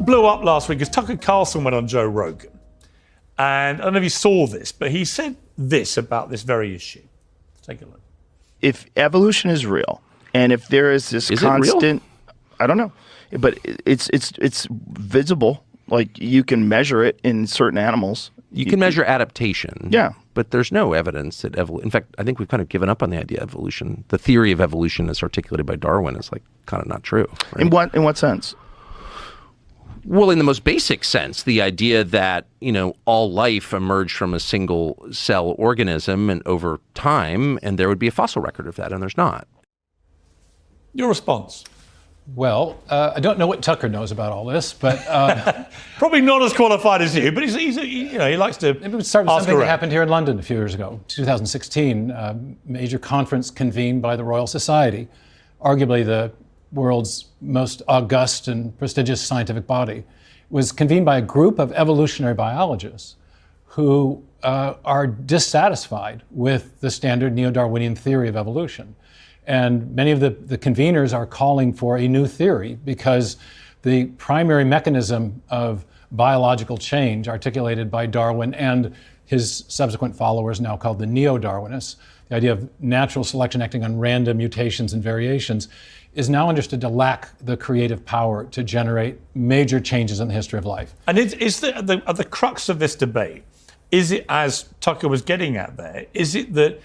blew up last week because Tucker Carlson went on Joe Rogan. And I don't know if you saw this, but he said this about this very issue. Take a look. If evolution is real, and if there is this constant, I don't know, but it's visible. Like you can measure it in certain animals. You can measure adaptation. Yeah. But there's no evidence that in fact, I think we've kind of given up on the idea of evolution. The theory of evolution as articulated by Darwin is like kind of not true. Right? In what sense? Well, in the most basic sense, the idea that, all life emerged from a single cell organism and over time, and there would be a fossil record of that, and there's not. Your response? Well, I don't know what Tucker knows about all this, but probably not as qualified as you. But he likes to. It would start with something that happened here in London a few years ago, 2016. A major conference convened by the Royal Society, arguably the world's most august and prestigious scientific body, was convened by a group of evolutionary biologists who are dissatisfied with the standard neo-Darwinian theory of evolution. And many of the conveners are calling for a new theory because the primary mechanism of biological change articulated by Darwin and his subsequent followers, now called the neo-Darwinists, the idea of natural selection acting on random mutations and variations, is now understood to lack the creative power to generate major changes in the history of life. And is at the crux of this debate, is it, as Tucker was getting at there, is it that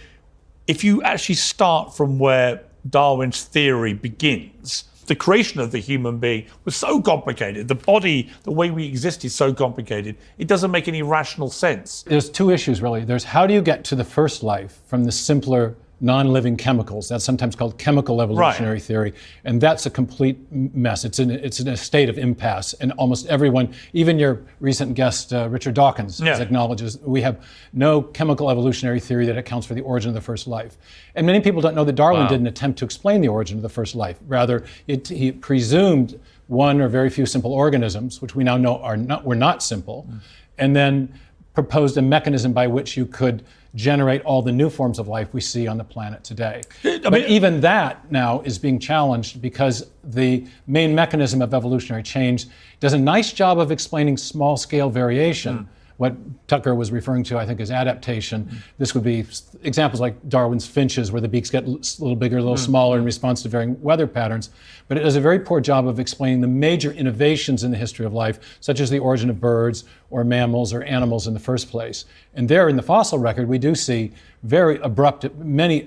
if you actually start from where Darwin's theory begins, the creation of the human being was so complicated, the body, the way we exist is so complicated, it doesn't make any rational sense. There's two issues, really. There's how do you get to the first life from the simpler non-living chemicals? That's sometimes called chemical evolutionary theory, and that's a complete mess. It's in a state of impasse, and almost everyone, even your recent guest Richard Dawkins, acknowledges we have no chemical evolutionary theory that accounts for the origin of the first life. And many people don't know that Darwin didn't attempt to explain the origin of the first life. Rather, he presumed one or very few simple organisms, which we now know were not simple, and then proposed a mechanism by which you could generate all the new forms of life we see on the planet today. But even that now is being challenged because the main mechanism of evolutionary change does a nice job of explaining small-scale variation. What Tucker was referring to, I think, is adaptation. This would be examples like Darwin's finches, where the beaks get a little bigger, a little smaller in response to varying weather patterns. But it does a very poor job of explaining the major innovations in the history of life, such as the origin of birds or mammals or animals in the first place. And there in the fossil record, we do see very abrupt, many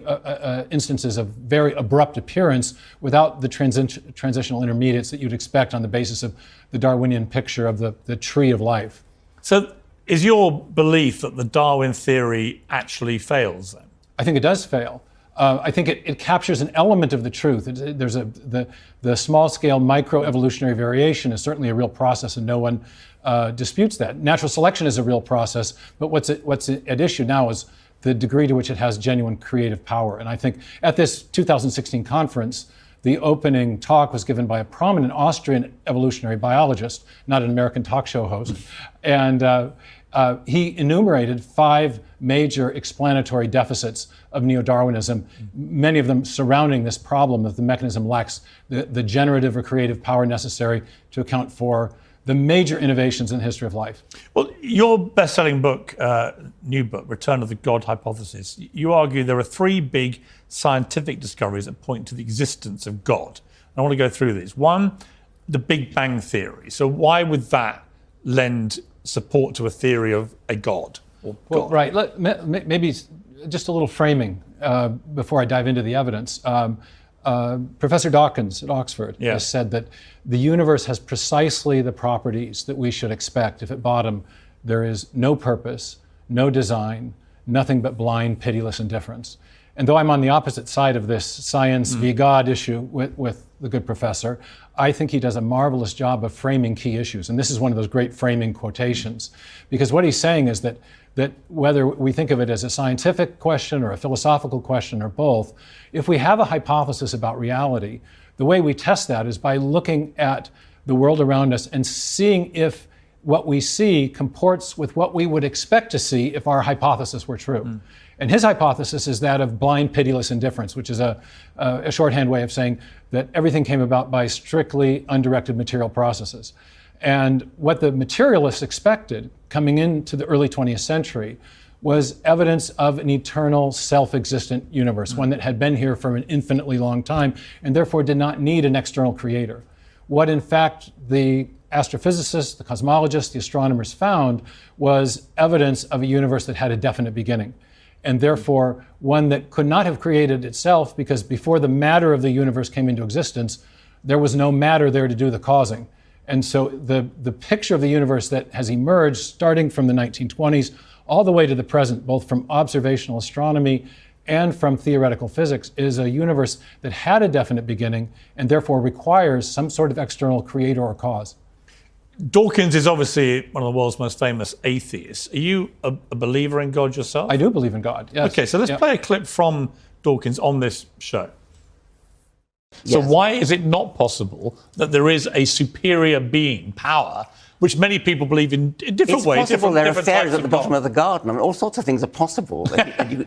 instances of very abrupt appearance without the transitional intermediates that you'd expect on the basis of the Darwinian picture of the tree of life. So is your belief that the Darwin theory actually fails then? I think it does fail. I think it captures an element of the truth. There's the small-scale microevolutionary variation is certainly a real process, and no one disputes that. Natural selection is a real process, but what's at issue now is the degree to which it has genuine creative power. And I think at this 2016 conference, the opening talk was given by a prominent Austrian evolutionary biologist, not an American talk show host, and he enumerated 5 major explanatory deficits of neo-Darwinism, many of them surrounding this problem that the mechanism lacks the generative or creative power necessary to account for the major innovations in the history of life. Well, your best-selling book, new book, Return of the God Hypothesis, you argue there are 3 big scientific discoveries that point to the existence of God. I want to go through these. One, the Big Bang Theory. So why would that lend support to a theory of a God? Or God? Well, right. Maybe just a little framing before I dive into the evidence. Professor Dawkins at Oxford has said that the universe has precisely the properties that we should expect if at bottom there is no purpose, no design, nothing but blind, pitiless indifference. And though I'm on the opposite side of this science v. God issue with the good professor, I think he does a marvelous job of framing key issues. And this is one of those great framing quotations. Because what he's saying is that whether we think of it as a scientific question or a philosophical question or both, if we have a hypothesis about reality, the way we test that is by looking at the world around us and seeing if what we see comports with what we would expect to see if our hypothesis were true. And his hypothesis is that of blind, pitiless indifference, which is a shorthand way of saying that everything came about by strictly undirected material processes. And what the materialists expected coming into the early 20th century was evidence of an eternal self-existent universe, one that had been here for an infinitely long time and therefore did not need an external creator. What in fact the astrophysicists, the cosmologists, the astronomers found was evidence of a universe that had a definite beginning, and therefore one that could not have created itself, because before the matter of the universe came into existence, there was no matter there to do the causing. And so the picture of the universe that has emerged starting from the 1920s all the way to the present, both from observational astronomy and from theoretical physics, is a universe that had a definite beginning and therefore requires some sort of external creator or cause. Dawkins is obviously one of the world's most famous atheists. Are you a believer in God yourself? I do believe in God, yes. Okay, so let's play a clip from Dawkins on this show. So why is it not possible that there is a superior being, power, which many people believe in different ways? It's possible there are fairies at the bottom of the garden. I mean, all sorts of things are possible.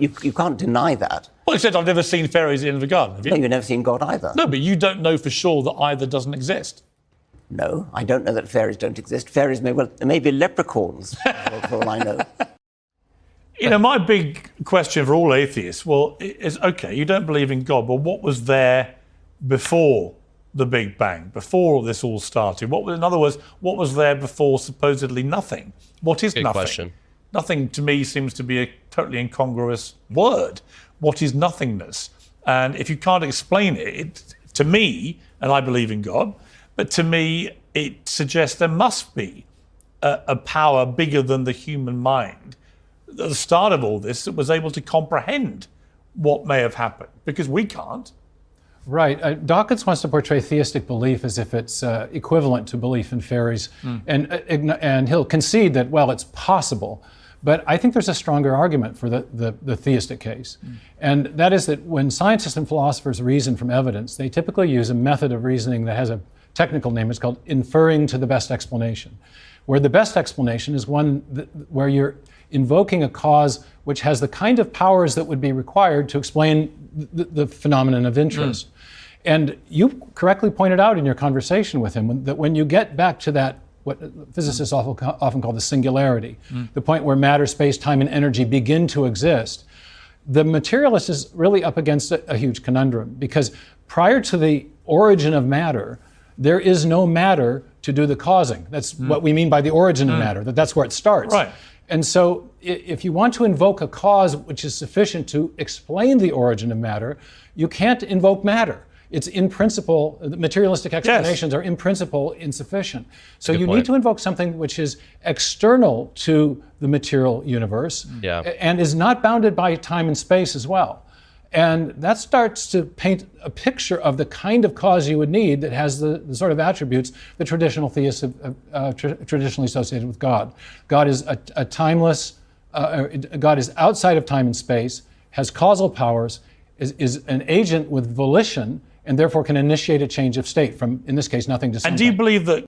You can't deny that. Well, you said I've never seen fairies at the end of the garden, have you? No, you've never seen God either. No, but you don't know for sure that either doesn't exist. No, I don't know that fairies don't exist. Fairies may be leprechauns, for all I know. You know, my big question for all atheists, is, okay, you don't believe in God, but what was there before the Big Bang, before this all started? In other words, what was there before supposedly nothing? What is nothing? Question. Nothing to me seems to be a totally incongruous word. What is nothingness? And if you can't explain it, to me, and I believe in God, but to me, it suggests there must be a power bigger than the human mind at the start of all this that was able to comprehend what may have happened, because we can't. Right. Dawkins wants to portray theistic belief as if it's equivalent to belief in fairies, and he'll concede that, well, it's possible. But I think there's a stronger argument for the theistic case. And that is that when scientists and philosophers reason from evidence, they typically use a method of reasoning that has a technical name. It's called inferring to the best explanation, where the best explanation is one where you're invoking a cause which has the kind of powers that would be required to explain the phenomenon of interest. And you correctly pointed out in your conversation with him that when you get back to that, what physicists often call the singularity, the point where matter, space, time, and energy begin to exist, the materialist is really up against a huge conundrum, because prior to the origin of matter, there is no matter to do the causing. That's what we mean by the origin of matter, that's where it starts. Right. And so if you want to invoke a cause which is sufficient to explain the origin of matter, you can't invoke matter. It's in principle, the materialistic explanations are in principle insufficient. So you need to invoke something which is external to the material universe and is not bounded by time and space as well. And that starts to paint a picture of the kind of cause you would need that has the sort of attributes the traditional theists have traditionally associated with God. God is a timeless, God is outside of time and space, has causal powers, is an agent with volition, and therefore can initiate a change of state from, in this case, nothing to something. And do you believe that